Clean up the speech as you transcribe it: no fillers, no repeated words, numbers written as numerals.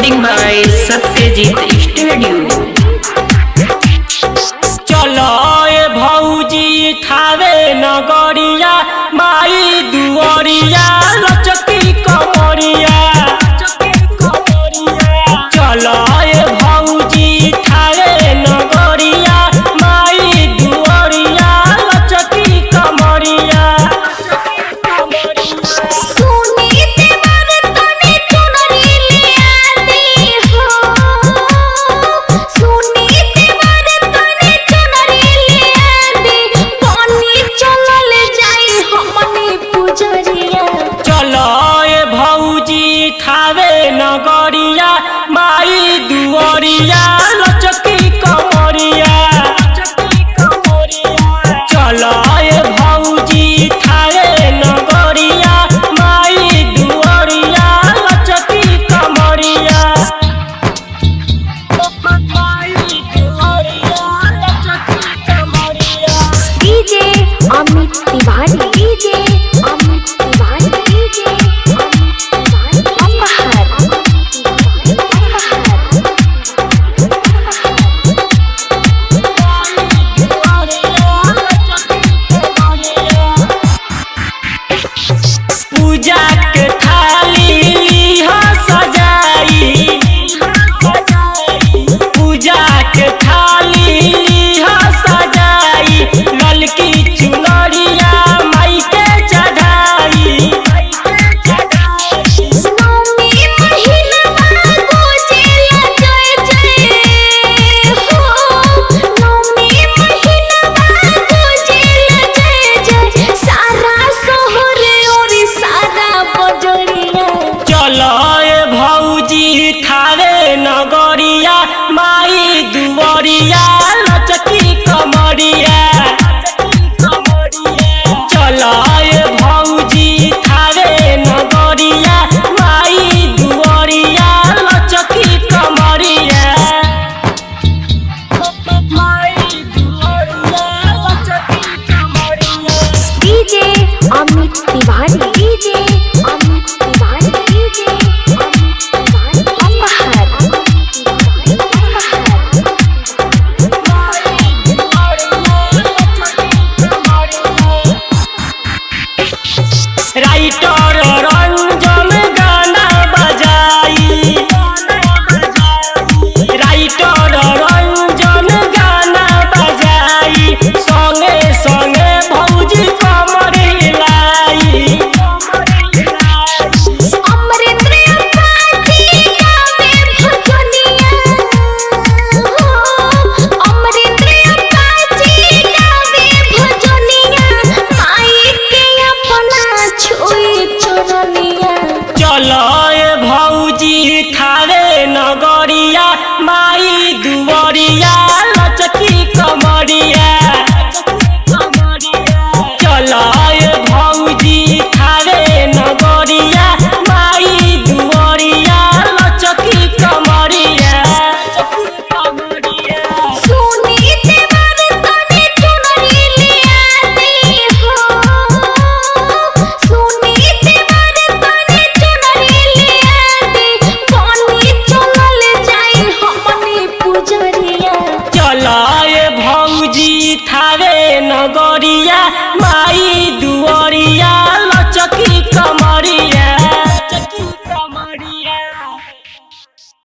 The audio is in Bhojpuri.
Recording by Satyajit Studio। चलो ए भौजी थावे नगरिया माई दुआरिया लचकी कमरिया। चलो ए भौजी थावे नगरिया माई दुआरिया लचकी कमरिया। थावे नगरिया माई दुआरिया लचकी कमरिया। चलो ए भौजी थावे नगरिया माई दुआरिया लचकी कमरिया। DJ Amit Tiwari, DJ Amit Tiwari, DJ पूजा के थाली लिहा सजाई, पूजा के थाली लिहा सजाई ललकी चुनरिया माई के चढ़ाई। थावे नगरिया माई दुआरिया लचकी कमरिया। चलो ए भौजी थावे नगरिया माई दुआरिया लचकी कमरिया। DJ Amit Tiwari, DJ Amit Tiwari, DJ writer Ranjan गाना बजाई, राइटर रंजन गाना बजाई संगे संगे भौजी कमर हिलाई। चलो ए भौजी थावे नगरिया माई दुआरिया लचकी कमरिया। चलो ए भौजी थावे नगरिया माई दुआरिया लचकी कमरिया। चलो ए भौजी थावे नगरिया माई दुआरिया